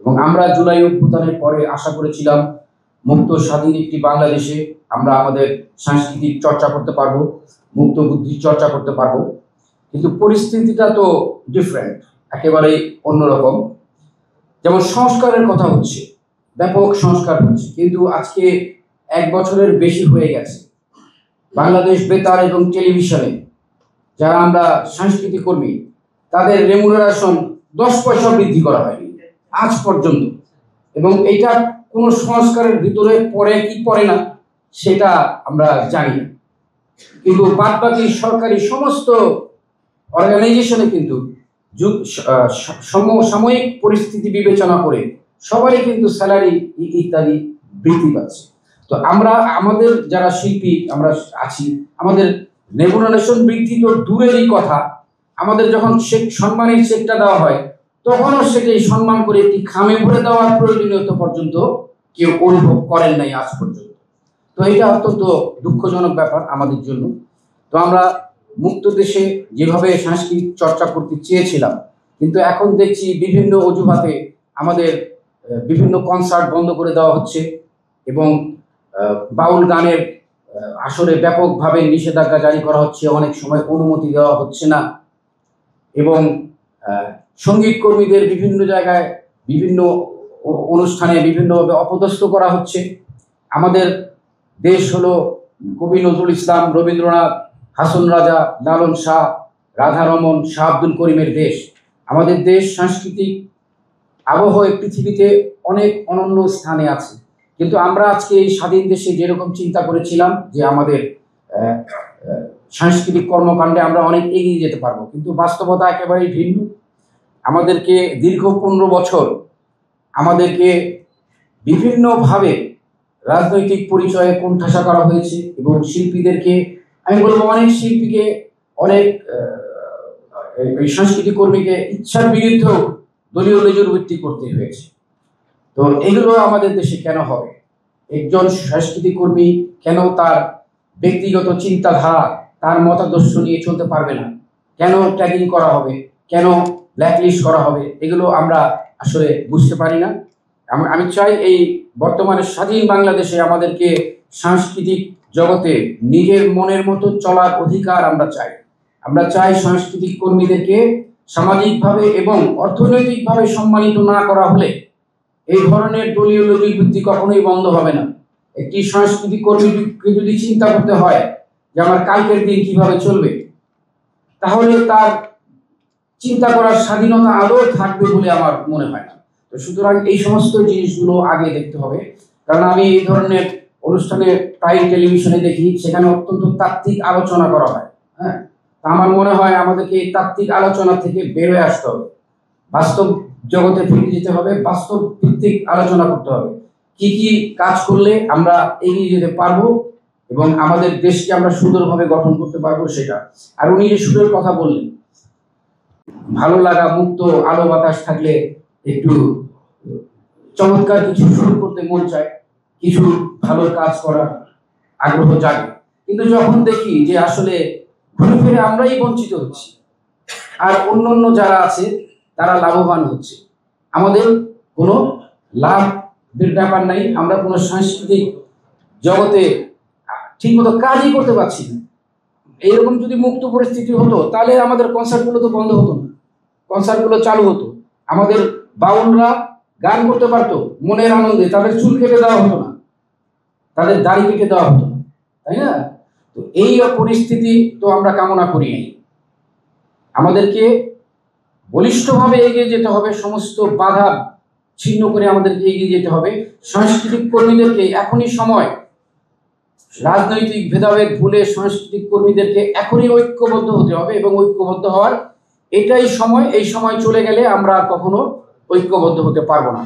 এবং আমরা জুলাই অভ্যুত্থানের পরে আশা করেছিলাম মুক্ত স্বাধীন একটি বাংলাদেশে আমরা আমাদের সাংস্কৃতিক চর্চা করতে পারবো, মুক্ত বুদ্ধির চর্চা করতে পারবো। কিন্তু পরিস্থিতিটা তো ডিফারেন্ট, একেবারেই অন্যরকম। যেমন সংস্কারের কথা হচ্ছে, ব্যাপক সংস্কার হচ্ছে, কিন্তু আজকে 1 বছরের বেশি হয়ে গেছে বাংলাদেশ বেতার এবং টেলিভিশনে যারা আমরা সাংস্কৃতিক কর্মী তাদের রেমুনারেশন 10 পয়সা বৃদ্ধি করা হয়নি আজ পর্যন্ত। এবং এটা কোনো সংস্কারের ভিতরে পড়ে কি পড়ে না সেটা আমরা জানি না, কিন্তু বাদবাকি সরকারি সমস্ত অর্গানাইজেশনে কিন্তু সমসাময়িক পরিস্থিতি বিবেচনা করে সবারই কিন্তু স্যালারি ইত্যাদি বৃদ্ধি পাচ্ছে। তো আমরা আমাদের যারা শিল্পী আমরা আছি, আমাদের রেমুনারেশন বৃদ্ধি তো দূরেরই কথা, আমাদের যখন সম্মানের চেকটা দেওয়া হয় তখনও সেটাই সম্মান করে একটি খামে ভরে দেওয়ার প্রয়োজনীয়তা পর্যন্ত কেউ অনুভব করেন নাই আজ পর্যন্ত। তো এটা অত্যন্ত দুঃখজনক ব্যাপার আমাদের জন্য। তো আমরা মুক্ত দেশে যেভাবে সাংস্কৃতিক চর্চা করতে চেয়েছিলাম, কিন্তু এখন দেখছি বিভিন্ন অজুহাতে আমাদের বিভিন্ন কনসার্ট বন্ধ করে দেওয়া হচ্ছে এবং বাউল গানের আসরে ব্যাপকভাবে নিষেধাজ্ঞা জারি করা হচ্ছে, অনেক সময় অনুমতি দেওয়া হচ্ছে না, এবং সঙ্গীত কর্মীদের বিভিন্ন জায়গায় বিভিন্ন অনুষ্ঠানে বিভিন্নভাবে অপদস্থ করা হচ্ছে। আমাদের দেশ হলো কবি নজরুল ইসলাম, রবীন্দ্রনাথ, হাসন রাজা, লালন শাহ, রাধারমন, শাহ আব্দুল করিমের দেশ। আমাদের দেশ সাংস্কৃতিক আবহাওয়া পৃথিবীতে অনেক অনন্য স্থানে আছে, কিন্তু আমরা আজকে এই স্বাধীন দেশে যেরকম চিন্তা করেছিলাম যে আমাদের সাংস্কৃতিক কর্মকাণ্ডে আমরা অনেক এগিয়ে যেতে পারবো, কিন্তু বাস্তবতা একেবারেই ভিন্ন। আমাদেরকে দীর্ঘ 15 বছর আমাদেরকে বিভিন্নভাবে রাজনৈতিক পরিচয়ে কোণঠাসা করা হয়েছে এবং শিল্পীদেরকে, আমি বলবো অনেক শিল্পীকে, অনেক সাংস্কৃতিক কর্মীকে ইচ্ছার বিরুদ্ধেও দলীয় লেজুর ভিত্তি করতে হয়েছে। তো এগুলো আমাদের দেশে কেন হবে? একজন সাংস্কৃতিক কর্মী কেন তার ব্যক্তিগত চিন্তাধারা, তার মতাদর্শ নিয়ে চলতে পারবে না? কেন ট্যাগিং করা হবে, কেন ব্ল্যাকলিস্ট করা হবে? এগুলো আমরা আসলে বুঝতে পারি না। আমি চাই এই বর্তমানে স্বাধীন বাংলাদেশে আমাদেরকে সাংস্কৃতিক জগতে নিজের মনের মতো চলার অধিকার আমরা চাই। আমরা চাই সাংস্কৃতিক কর্মীদেরকে সামাজিকভাবে এবং অর্থনৈতিকভাবে সম্মানিত না করা হলে এই ধরনের দলীয় লজিক ভিত্তি কখনোই বন্ধ হবে না। একটি সাংস্কৃতিক কর্মীকে যদি চিন্তা করতে হয় যে আমার কালকের দিন কিভাবে চলবে, তাহলে তার চিন্তা করার স্বাধীনতা আদৌ থাকবে বলে আমার মনে হয় না। তো সুতরাং এই সমস্ত জিনিসগুলো আগে দেখতে হবে, কারণ আমি এই ধরনের অনুষ্ঠানে প্রায় টেলিভিশনে দেখি, সেখানে অত্যন্ত তাত্ত্বিক আলোচনা করা হয়। হ্যাঁ, আমার মনে হয় আমাদেরকে এই তাত্ত্বিক আলোচনা থেকে বের হয়ে আসতে হবে, বাস্তব জগতে ফিরে যেতে হবে, বাস্তব ভিত্তিক আলোচনা করতে হবে, কি কি কাজ করলে আমরা এগিয়ে যেতে পারবো এবং আমাদের দেশকে আমরা সুন্দরভাবে গঠন করতে পারবো সেটা। আর উনি যে সুরের কথা বললেন, ভালো লাগা, মুক্ত আলো বাতাস থাকলে একটু চমৎকার কিছু শুরু করতে মন চায়, কিছু ভালো কাজ করার আগ্রহ জাগে, কিন্তু যখন দেখি যে আসলে ঘুরে ফিরে আমরাই বঞ্চিত হচ্ছি আর অন্য যারা আছে তারা লাভবান হচ্ছে, আমাদের কোনো লাভের ব্যাপার নাই, আমরা কোনো সাংস্কৃতিক জগতে ঠিকমতো কাজই করতে পারছি না। এইরকম যদি মুক্ত পরিস্থিতি হতো তাহলে আমাদের কনসার্টগুলো তো বন্ধ হতো না, কনসার্টগুলো চালু হতো, আমাদের বাউলরা গান করতে পারতো মনের আনন্দে, তাদের চুল কেটে দেওয়া হতো না, তাদের দাড়ি কেটে দেওয়া হতো না, তাই না? তো এই পরিস্থিতি তো আমরা কামনা করি নাই। আমাদেরকে বলিষ্ঠভাবে এগিয়ে যেতে হবে, সমস্ত বাধা ছিন্ন করে আমাদেরকে এগিয়ে যেতে হবে। সাংস্কৃতিক কর্মীদেরকে এখনই সময়, রাজনৈতিক ভেদাভেদ ভুলে সাংস্কৃতিক কর্মীদেরকে এখনই ঐক্যবদ্ধ হতে হবে এবং ঐক্যবদ্ধ হওয়ার এটাই সময়। এই সময় চলে গেলে আমরা কখনো ঐক্যবদ্ধ হতে পারবো না।